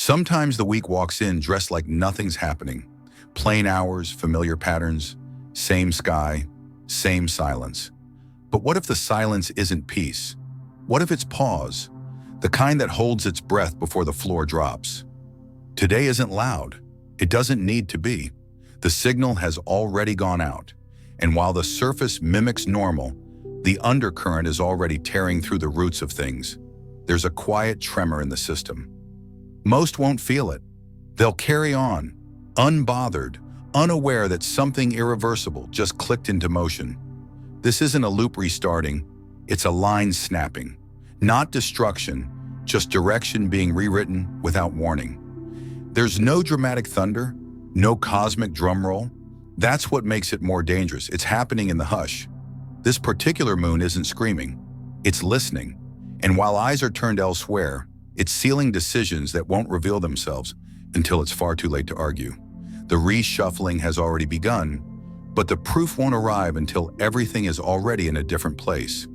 Sometimes the week walks in dressed like nothing's happening. Plain hours, familiar patterns, same sky, same silence. But what if the silence isn't peace? What if it's pause? The kind that holds its breath before the floor drops. Today isn't loud. It doesn't need to be. The signal has already gone out. And while the surface mimics normal, the undercurrent is already tearing through the roots of things. There's a quiet tremor in the system. Most won't feel it. They'll carry on, unbothered, unaware that something irreversible just clicked into motion. This isn't a loop restarting, it's a line snapping. Not destruction, just direction being rewritten without warning. There's no dramatic thunder, no cosmic drum roll. That's what makes it more dangerous. It's happening in the hush. This particular moon isn't screaming, it's listening. And while eyes are turned elsewhere, it's sealing decisions that won't reveal themselves until it's far too late to argue. The reshuffling has already begun, but the proof won't arrive until everything is already in a different place.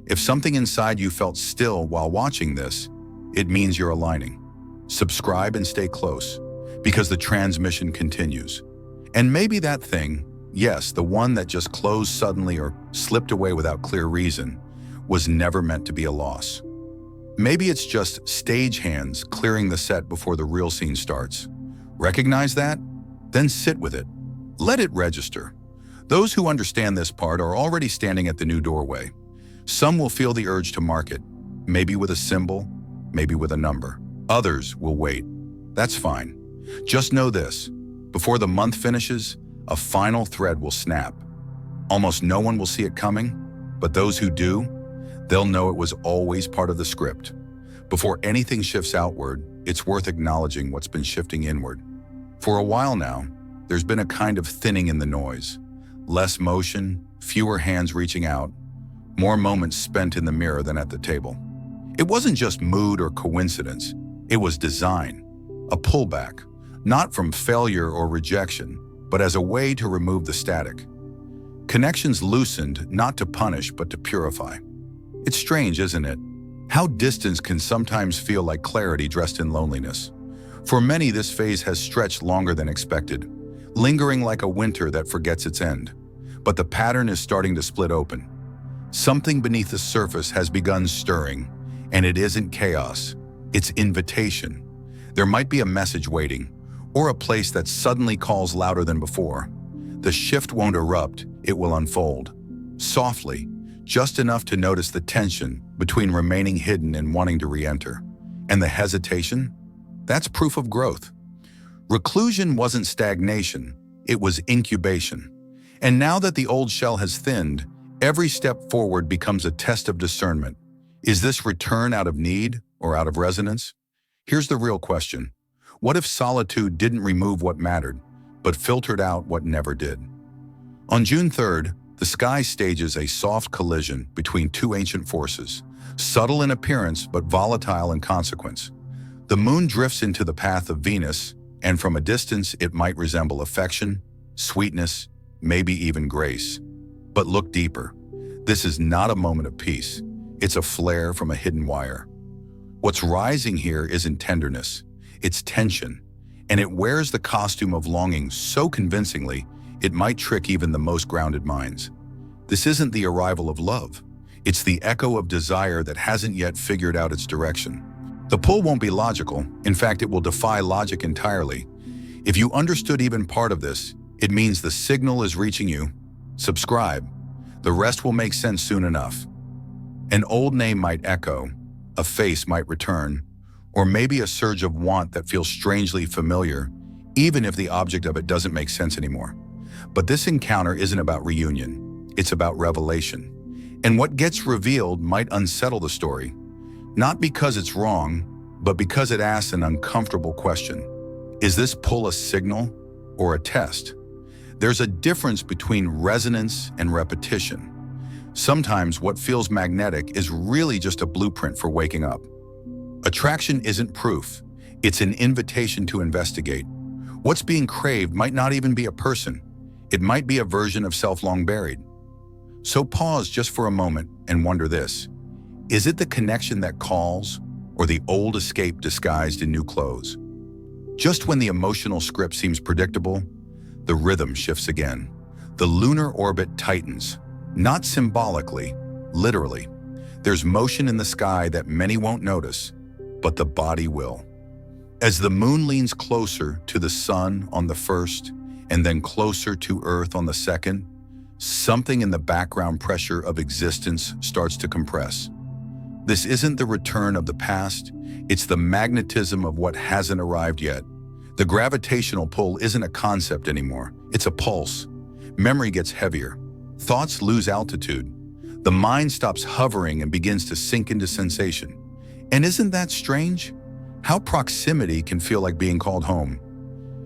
If something inside you felt still while watching this, it means you're aligning. Subscribe and stay close, because the transmission continues. And maybe that thing, yes, the one that just closed suddenly or slipped away without clear reason, was never meant to be a loss. Maybe it's just stagehands clearing the set before the real scene starts. Recognize that? Then sit with it. Let it register. Those who understand this part are already standing at the new doorway. Some will feel the urge to mark it, maybe with a symbol, maybe with a number. Others will wait. That's fine. Just know this, before the month finishes, a final thread will snap. Almost no one will see it coming, but those who do, they'll know it was always part of the script. Before anything shifts outward, it's worth acknowledging what's been shifting inward. For a while now, there's been a kind of thinning in the noise. Less motion, fewer hands reaching out, more moments spent in the mirror than at the table. It wasn't just mood or coincidence, it was design. A pullback, not from failure or rejection, but as a way to remove the static. Connections loosened, not to punish, but to purify. It's strange, isn't it? How distance can sometimes feel like clarity dressed in loneliness. For many, this phase has stretched longer than expected, lingering like a winter that forgets its end. But the pattern is starting to split open. Something beneath the surface has begun stirring, and it isn't chaos, it's invitation. There might be a message waiting, or a place that suddenly calls louder than before. The shift won't erupt, it will unfold. Softly, just enough to notice the tension between remaining hidden and wanting to re-enter. And the hesitation? That's proof of growth. Reclusion wasn't stagnation, it was incubation. And now that the old shell has thinned, every step forward becomes a test of discernment. Is this return out of need or out of resonance? Here's the real question. What if solitude didn't remove what mattered, but filtered out what never did? On June 3rd, the sky stages a soft collision between two ancient forces, subtle in appearance but volatile in consequence. The moon drifts into the path of Venus, and from a distance it might resemble affection, sweetness, maybe even grace. But look deeper. This is not a moment of peace. It's a flare from a hidden wire. What's rising here isn't tenderness, it's tension, and it wears the costume of longing so convincingly it might trick even the most grounded minds. This isn't the arrival of love. It's the echo of desire that hasn't yet figured out its direction. The pull won't be logical. In fact, it will defy logic entirely. If you understood even part of this, it means the signal is reaching you. Subscribe. The rest will make sense soon enough. An old name might echo, a face might return, or maybe a surge of want that feels strangely familiar, even if the object of it doesn't make sense anymore. But this encounter isn't about reunion, it's about revelation. And what gets revealed might unsettle the story, not because it's wrong, but because it asks an uncomfortable question. Is this pull a signal or a test? There's a difference between resonance and repetition. Sometimes what feels magnetic is really just a blueprint for waking up. Attraction isn't proof, it's an invitation to investigate. What's being craved might not even be a person. It might be a version of self long buried. So pause just for a moment and wonder this. Is it the connection that calls, or the old escape disguised in new clothes? Just when the emotional script seems predictable, the rhythm shifts again. The lunar orbit tightens, not symbolically, literally. There's motion in the sky that many won't notice, but the body will. As the moon leans closer to the sun on the first, and then closer to Earth on the second, something in the background pressure of existence starts to compress. This isn't the return of the past, it's the magnetism of what hasn't arrived yet. The gravitational pull isn't a concept anymore, it's a pulse. Memory gets heavier. Thoughts lose altitude. The mind stops hovering and begins to sink into sensation. And isn't that strange? How proximity can feel like being called home.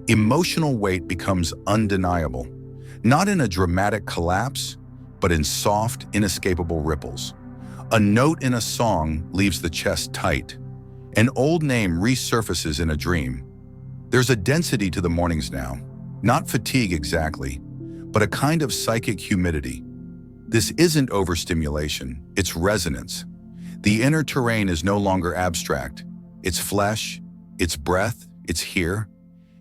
Emotional weight becomes undeniable, not in a dramatic collapse, but in soft, inescapable ripples. A note in a song leaves the chest tight. An old name resurfaces in a dream. There's a density to the mornings now, not fatigue exactly, but a kind of psychic humidity. This isn't overstimulation, it's resonance. The inner terrain is no longer abstract. It's flesh, it's breath, it's here.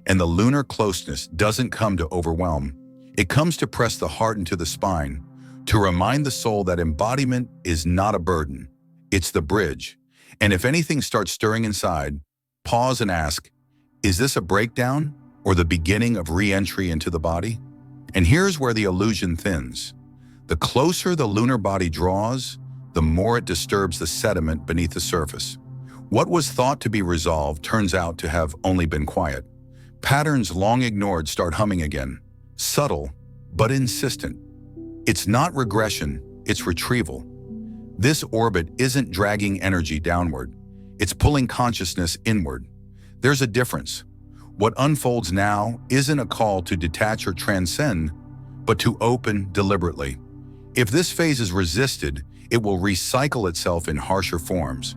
And the lunar closeness doesn't come to overwhelm. It comes to press the heart into the spine, to remind the soul that embodiment is not a burden. It's the bridge. And if anything starts stirring inside, pause and ask, is this a breakdown or the beginning of re-entry into the body? And here's where the illusion thins. The closer the lunar body draws, the more it disturbs the sediment beneath the surface. What was thought to be resolved turns out to have only been quiet. Patterns long ignored start humming again, subtle but insistent. It's not regression, it's retrieval. This orbit isn't dragging energy downward, it's pulling consciousness inward. There's a difference. What unfolds now isn't a call to detach or transcend, but to open deliberately. If this phase is resisted, it will recycle itself in harsher forms.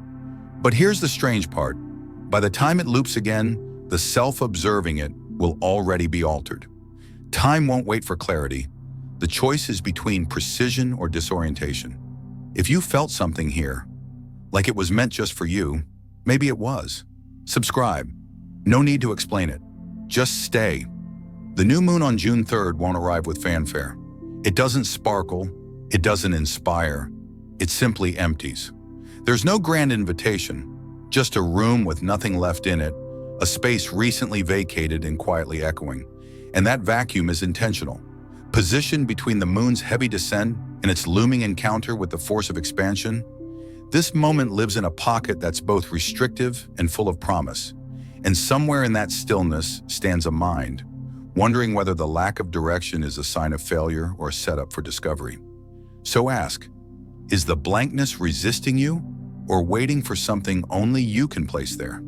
But here's the strange part. By the time it loops again, the self-observing it will already be altered. Time won't wait for clarity. The choice is between precision or disorientation. If you felt something here, like it was meant just for you, maybe it was. Subscribe. No need to explain it. Just stay. The new moon on June 3rd won't arrive with fanfare. It doesn't sparkle. It doesn't inspire. It simply empties. There's no grand invitation, just a room with nothing left in it, a space recently vacated and quietly echoing. And that vacuum is intentional. Positioned between the moon's heavy descent and its looming encounter with the force of expansion, this moment lives in a pocket that's both restrictive and full of promise. And somewhere in that stillness stands a mind, wondering whether the lack of direction is a sign of failure or a setup for discovery. So ask, is the blankness resisting you or waiting for something only you can place there?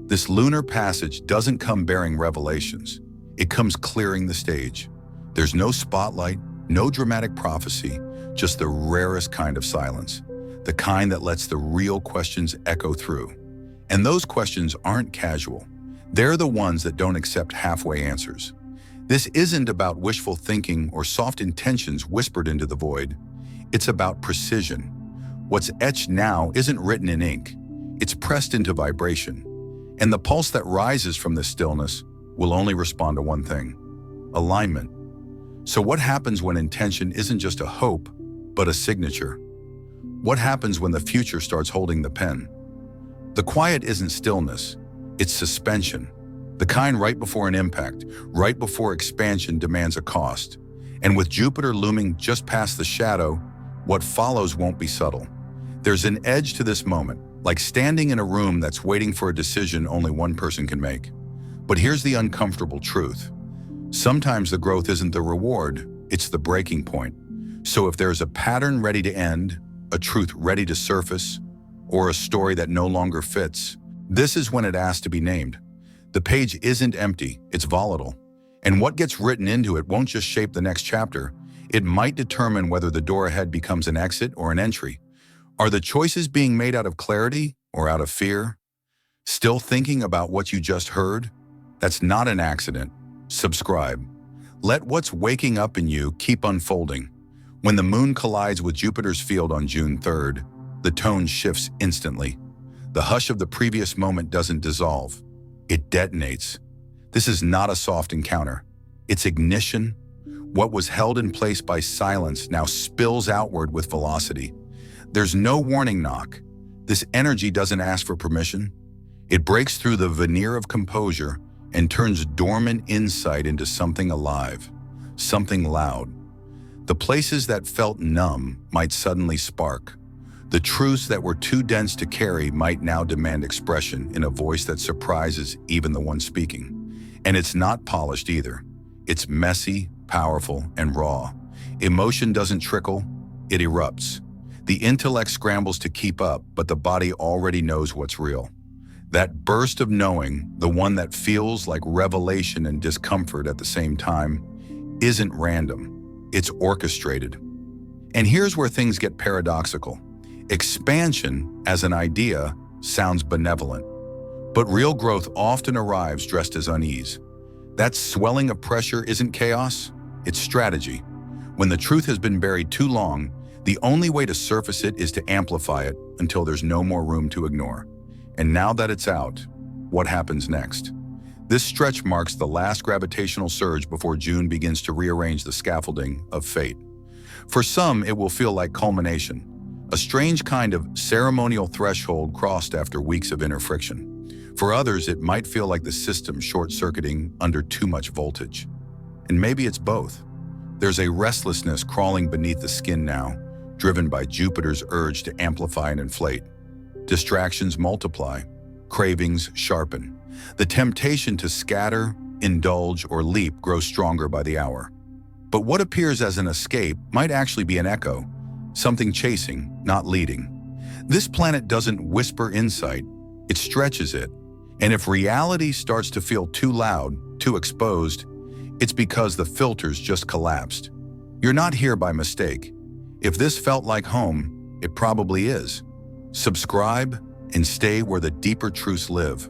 This lunar passage doesn't come bearing revelations. It comes clearing the stage. There's no spotlight, no dramatic prophecy, just the rarest kind of silence, the kind that lets the real questions echo through. And those questions aren't casual. They're the ones that don't accept halfway answers. This isn't about wishful thinking or soft intentions whispered into the void. It's about precision. What's etched now isn't written in ink. It's pressed into vibration. And the pulse that rises from this stillness will only respond to one thing: alignment. So what happens when intention isn't just a hope, but a signature? What happens when the future starts holding the pen? The quiet isn't stillness, it's suspension. The kind right before an impact, right before expansion demands a cost. And with Jupiter looming just past the shadow, what follows won't be subtle. There's an edge to this moment, like standing in a room that's waiting for a decision only one person can make. But here's the uncomfortable truth. Sometimes the growth isn't the reward, it's the breaking point. So if there's a pattern ready to end, a truth ready to surface, or a story that no longer fits, this is when it asks to be named. The page isn't empty, it's volatile. And what gets written into it won't just shape the next chapter, it might determine whether the door ahead becomes an exit or an entry. Are the choices being made out of clarity or out of fear? Still thinking about what you just heard? That's not an accident. Subscribe. Let what's waking up in you keep unfolding. When the moon collides with Jupiter's field on June 3rd, the tone shifts instantly. The hush of the previous moment doesn't dissolve. It detonates. This is not a soft encounter. It's ignition. What was held in place by silence now spills outward with velocity. There's no warning knock. This energy doesn't ask for permission. It breaks through the veneer of composure and turns dormant insight into something alive, something loud. The places that felt numb might suddenly spark. The truths that were too dense to carry might now demand expression in a voice that surprises even the one speaking. And it's not polished either. It's messy, powerful, and raw. Emotion doesn't trickle, it erupts. The intellect scrambles to keep up, but the body already knows what's real. That burst of knowing, the one that feels like revelation and discomfort at the same time, isn't random. It's orchestrated. And here's where things get paradoxical. Expansion, as an idea, sounds benevolent, but real growth often arrives dressed as unease. That swelling of pressure isn't chaos, it's strategy. When the truth has been buried too long, the only way to surface it is to amplify it until there's no more room to ignore. And now that it's out, what happens next? This stretch marks the last gravitational surge before June begins to rearrange the scaffolding of fate. For some, it will feel like culmination, a strange kind of ceremonial threshold crossed after weeks of inner friction. For others, it might feel like the system short-circuiting under too much voltage. And maybe it's both. There's a restlessness crawling beneath the skin now, driven by Jupiter's urge to amplify and inflate. Distractions multiply, cravings sharpen. The temptation to scatter, indulge, or leap grows stronger by the hour. But what appears as an escape might actually be an echo, something chasing, not leading. This planet doesn't whisper insight, it stretches it. And if reality starts to feel too loud, too exposed, it's because the filters just collapsed. You're not here by mistake. If this felt like home, it probably is. Subscribe and stay where the deeper truths live.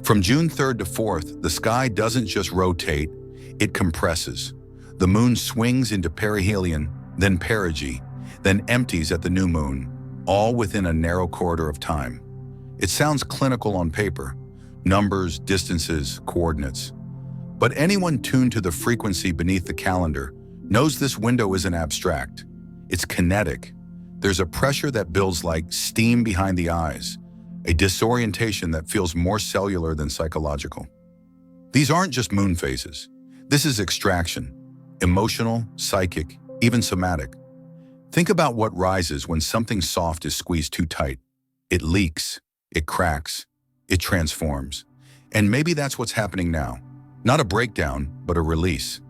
From June 3rd to 4th, the sky doesn't just rotate, it compresses. The moon swings into perihelion, then perigee, then empties at the new moon, all within a narrow corridor of time. It sounds clinical on paper, numbers, distances, coordinates. But anyone tuned to the frequency beneath the calendar knows this window isn't abstract. It's kinetic. There's a pressure that builds like steam behind the eyes, a disorientation that feels more cellular than psychological. These aren't just moon phases. This is extraction, emotional, psychic, even somatic. Think about what rises when something soft is squeezed too tight. It leaks, it cracks, it transforms. And maybe that's what's happening now. Not a breakdown, but a release.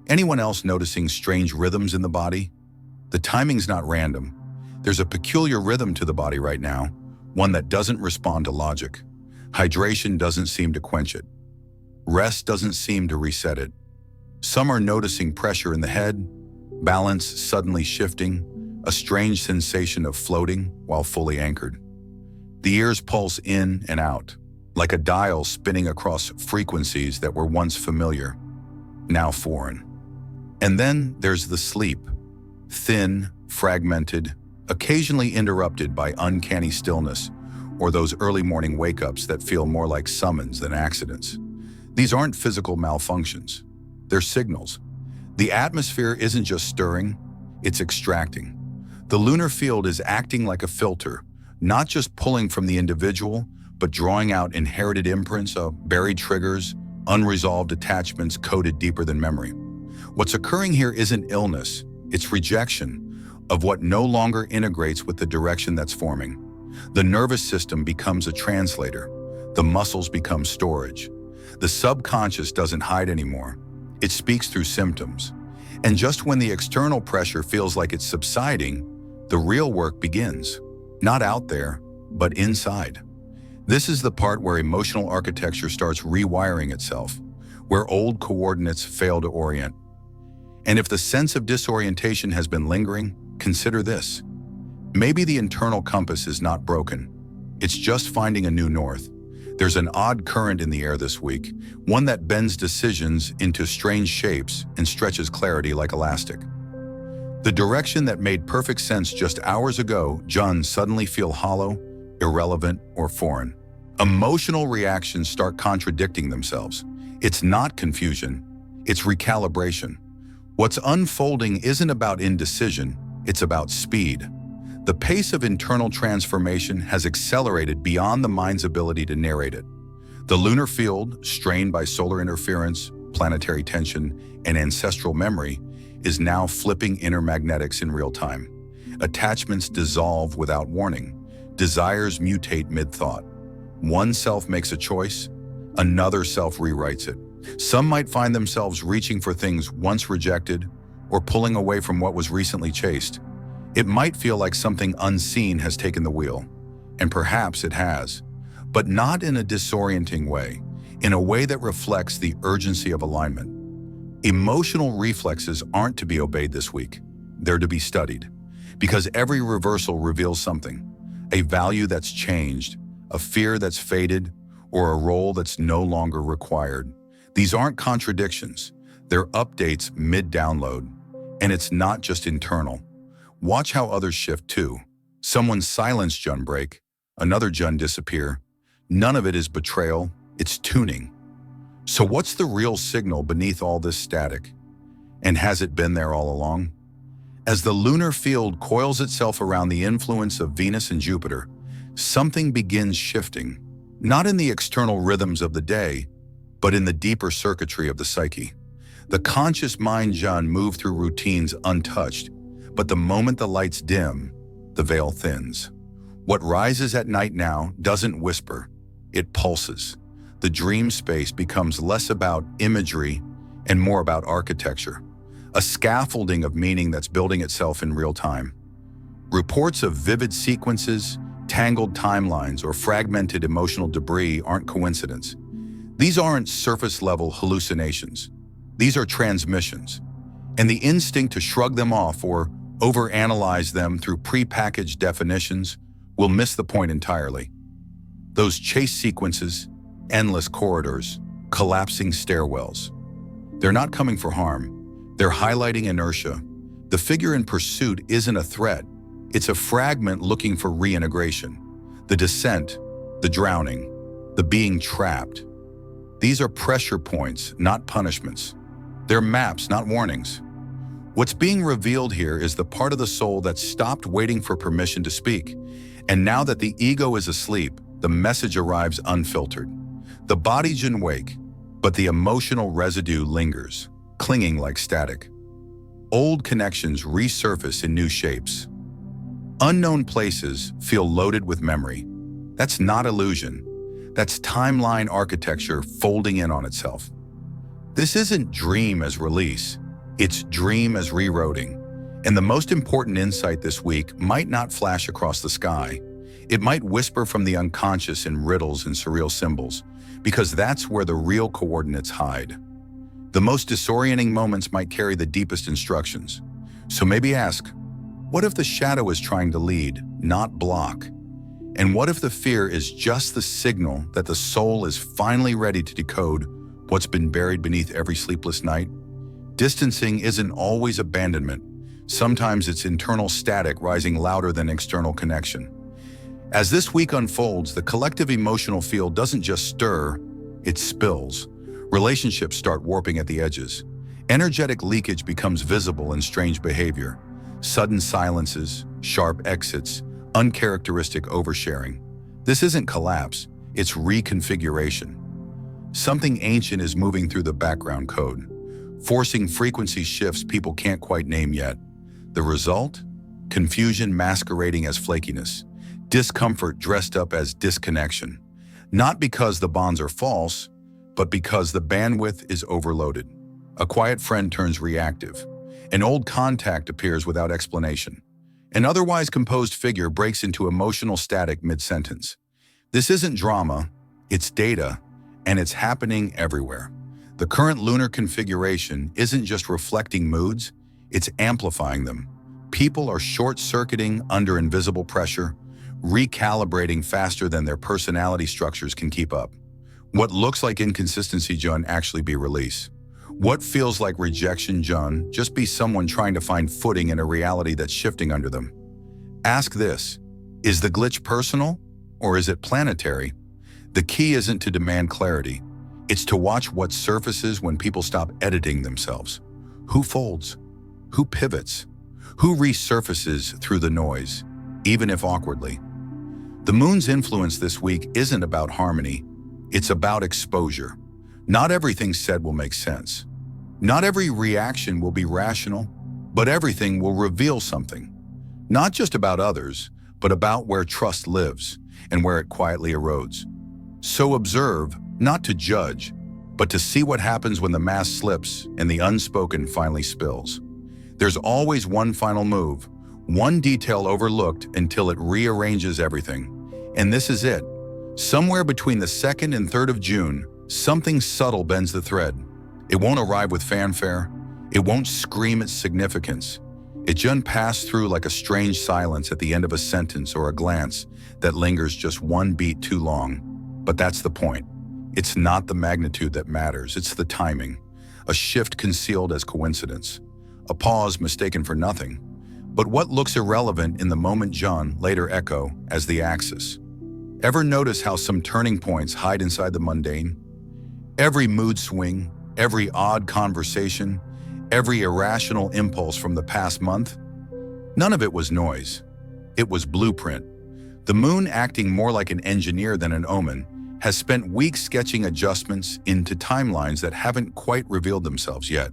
Anyone else noticing strange rhythms in the body? The timing's not random. There's a peculiar rhythm to the body right now, one that doesn't respond to logic. Hydration doesn't seem to quench it. Rest doesn't seem to reset it. Some are noticing pressure in the head, balance suddenly shifting, a strange sensation of floating while fully anchored. The ears pulse in and out, like a dial spinning across frequencies that were once familiar, now foreign. And then there's the sleep, thin, fragmented, occasionally interrupted by uncanny stillness or those early morning wake-ups that feel more like summons than accidents. These aren't physical malfunctions. They're signals. The atmosphere isn't just stirring, it's extracting. The lunar field is acting like a filter, not just pulling from the individual, but drawing out inherited imprints of buried triggers, unresolved attachments coded deeper than memory. What's occurring here isn't illness, it's rejection of what no longer integrates with the direction that's forming. The nervous system becomes a translator. The muscles become storage. The subconscious doesn't hide anymore. It speaks through symptoms. And just when the external pressure feels like it's subsiding, the real work begins. Not out there, but inside. This is the part where emotional architecture starts rewiring itself, where old coordinates fail to orient. And if the sense of disorientation has been lingering, consider this. Maybe the internal compass is not broken. It's just finding a new north. There's an odd current in the air this week, one that bends decisions into strange shapes and stretches clarity like elastic. The direction that made perfect sense just hours ago, suddenly feel hollow, irrelevant, or foreign. Emotional reactions start contradicting themselves. It's not confusion, it's recalibration. What's unfolding isn't about indecision, it's about speed. The pace of internal transformation has accelerated beyond the mind's ability to narrate it. The lunar field, strained by solar interference, planetary tension, and ancestral memory, is now flipping inner magnetics in real time. Attachments dissolve without warning. Desires mutate mid-thought. One self makes a choice, another self rewrites it. Some might find themselves reaching for things once rejected or pulling away from what was recently chased. It might feel like something unseen has taken the wheel, and perhaps it has, but not in a disorienting way, in a way that reflects the urgency of alignment. Emotional reflexes aren't to be obeyed this week. They're to be studied, because every reversal reveals something, a value that's changed, a fear that's faded, or a role that's no longer required. These aren't contradictions. They're updates mid-download, and it's not just internal. Watch how others shift too. Someone's silence Jun break, another Jun disappear. None of it is betrayal, it's tuning. So what's the real signal beneath all this static? And has it been there all along? As the lunar field coils itself around the influence of Venus and Jupiter, something begins shifting, not in the external rhythms of the day, but in the deeper circuitry of the psyche. The conscious mind Jun move through routines untouched, but the moment the lights dim, the veil thins. What rises at night now doesn't whisper, it pulses. The dream space becomes less about imagery and more about architecture, a scaffolding of meaning that's building itself in real time. Reports of vivid sequences, tangled timelines, or fragmented emotional debris aren't coincidence. These aren't surface-level hallucinations. These are transmissions. And the instinct to shrug them off or overanalyze them through prepackaged definitions will miss the point entirely. Those chase sequences, endless corridors, collapsing stairwells. They're not coming for harm. They're highlighting inertia. The figure in pursuit isn't a threat. It's a fragment looking for reintegration. The descent, the drowning, the being trapped. These are pressure points, not punishments. They're maps, not warnings. What's being revealed here is the part of the soul that stopped waiting for permission to speak. And now that the ego is asleep, the message arrives unfiltered. The body can wake, but the emotional residue lingers, clinging like static. Old connections resurface in new shapes. Unknown places feel loaded with memory. That's not illusion. That's timeline architecture folding in on itself. This isn't dream as release, it's dream as rerouting. And the most important insight this week might not flash across the sky. It might whisper from the unconscious in riddles and surreal symbols, because that's where the real coordinates hide. The most disorienting moments might carry the deepest instructions. So maybe ask, what if the shadow is trying to lead, not block? And what if the fear is just the signal that the soul is finally ready to decode what's been buried beneath every sleepless night? Distancing isn't always abandonment. Sometimes it's internal static rising louder than external connection. As this week unfolds, the collective emotional field doesn't just stir, it spills. Relationships start warping at the edges. Energetic leakage becomes visible in strange behavior. Sudden silences, sharp exits, uncharacteristic oversharing. This isn't collapse, it's reconfiguration. Something ancient is moving through the background code, forcing frequency shifts people can't quite name yet. The result? Confusion masquerading as flakiness, discomfort dressed up as disconnection. Not because the bonds are false, but because the bandwidth is overloaded. A quiet friend turns reactive. An old contact appears without explanation. An otherwise composed figure breaks into emotional static mid-sentence. This isn't drama, it's data, and it's happening everywhere. The current lunar configuration isn't just reflecting moods, it's amplifying them. People are short-circuiting under invisible pressure, recalibrating faster than their personality structures can keep up. What looks like inconsistency, Jun, actually be release. What feels like rejection, Jun, just be someone trying to find footing in a reality that's shifting under them. Ask this, is the glitch personal or is it planetary? The key isn't to demand clarity. It's to watch what surfaces when people stop editing themselves. Who folds? Who pivots? Who resurfaces through the noise, even if awkwardly? The moon's influence this week isn't about harmony. It's about exposure. Not everything said will make sense. Not every reaction will be rational, but everything will reveal something. Not just about others, but about where trust lives and where it quietly erodes. So observe, not to judge, but to see what happens when the mask slips and the unspoken finally spills. There's always one final move, one detail overlooked until it rearranges everything. And this is it. Somewhere between the 2nd and 3rd of June, something subtle bends the thread. It won't arrive with fanfare. It won't scream its significance. It just passes through like a strange silence at the end of a sentence or a glance that lingers just one beat too long. But that's the point. It's not the magnitude that matters, it's the timing. A shift concealed as coincidence. A pause mistaken for nothing. But what looks irrelevant in the moment John later echo as the axis. Ever notice how some turning points hide inside the mundane? Every mood swing, every odd conversation, every irrational impulse from the past month? None of it was noise. It was blueprint. The moon, acting more like an engineer than an omen, has spent weeks sketching adjustments into timelines that haven't quite revealed themselves yet.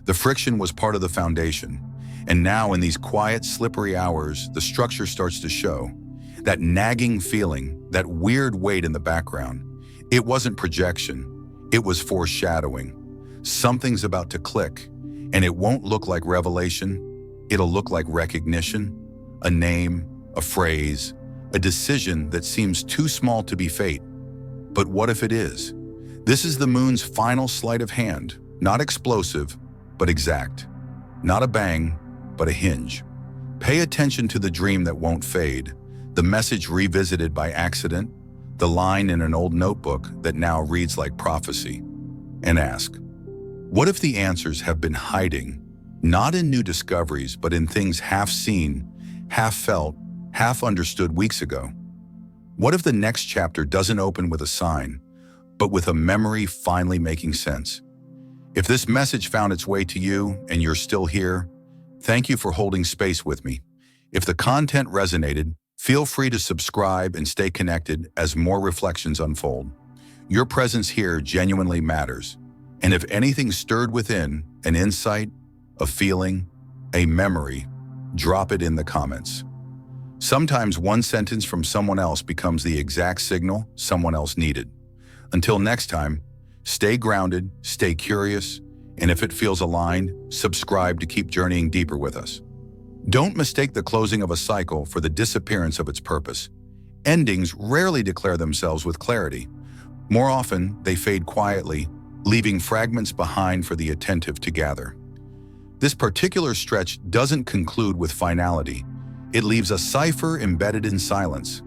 The friction was part of the foundation, and now in these quiet, slippery hours, the structure starts to show. That nagging feeling, that weird weight in the background. It wasn't projection, it was foreshadowing. Something's about to click, and it won't look like revelation, it'll look like recognition, a name, a phrase, a decision that seems too small to be fate. But what if it is? This is the moon's final sleight of hand, not explosive, but exact. Not a bang, but a hinge. Pay attention to the dream that won't fade, the message revisited by accident, the line in an old notebook that now reads like prophecy. And ask, what if the answers have been hiding, not in new discoveries, but in things half seen, half felt, half understood weeks ago? What if the next chapter doesn't open with a sign, but with a memory finally making sense? If this message found its way to you and you're still here, thank you for holding space with me. If the content resonated, feel free to subscribe and stay connected as more reflections unfold. Your presence here genuinely matters. And if anything stirred within, an insight, a feeling, a memory, drop it in the comments. Sometimes one sentence from someone else becomes the exact signal someone else needed. Until next time, stay grounded, stay curious, and if it feels aligned, subscribe to keep journeying deeper with us. Don't mistake the closing of a cycle for the disappearance of its purpose. Endings rarely declare themselves with clarity. More often, they fade quietly, leaving fragments behind for the attentive to gather. This particular stretch doesn't conclude with finality. It leaves a cipher embedded in silence.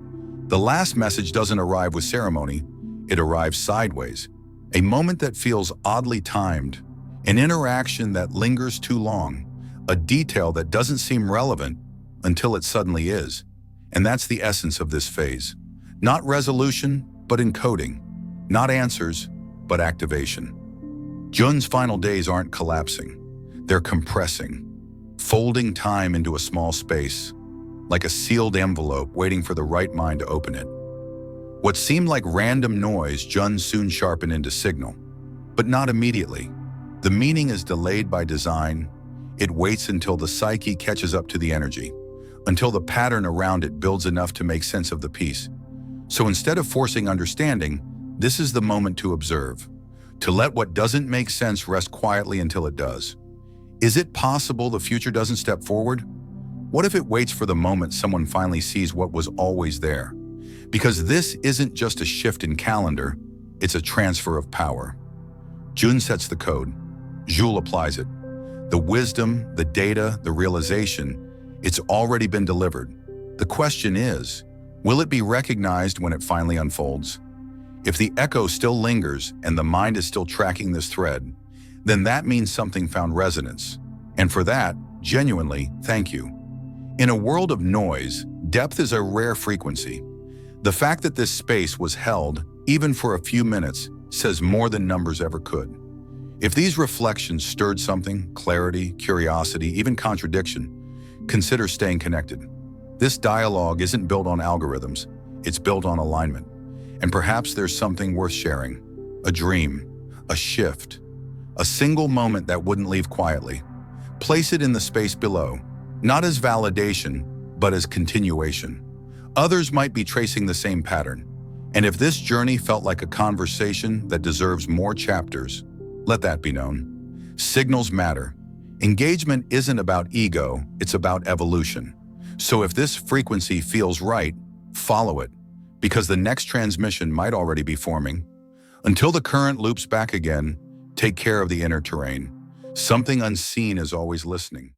The last message doesn't arrive with ceremony, it arrives sideways. A moment that feels oddly timed, an interaction that lingers too long, a detail that doesn't seem relevant until it suddenly is. And that's the essence of this phase. Not resolution, but encoding. Not answers, but activation. Jun's final days aren't collapsing. They're compressing, folding time into a small space, like a sealed envelope waiting for the right mind to open it. What seemed like random noise, Jun soon sharpened into signal, but not immediately. The meaning is delayed by design. It waits until the psyche catches up to the energy, until the pattern around it builds enough to make sense of the piece. So instead of forcing understanding, this is the moment to observe, to let what doesn't make sense rest quietly until it does. Is it possible the future doesn't step forward? What if it waits for the moment someone finally sees what was always there? Because this isn't just a shift in calendar, it's a transfer of power. Jun sets the code. Jules applies it. The wisdom, the data, the realization, it's already been delivered. The question is, will it be recognized when it finally unfolds? If the echo still lingers and the mind is still tracking this thread, then that means something found resonance. And for that, genuinely, thank you. In a world of noise, depth is a rare frequency. The fact that this space was held, even for a few minutes, says more than numbers ever could. If these reflections stirred something, clarity, curiosity, even contradiction, consider staying connected. This dialogue isn't built on algorithms, it's built on alignment. And perhaps there's something worth sharing. A dream, a shift, a single moment that wouldn't leave quietly. Place it in the space below, not as validation, but as continuation. Others might be tracing the same pattern. And if this journey felt like a conversation that deserves more chapters, let that be known. Signals matter. Engagement isn't about ego, it's about evolution. So if this frequency feels right, follow it, because the next transmission might already be forming. Until the current loops back again, take care of the inner terrain. Something unseen is always listening.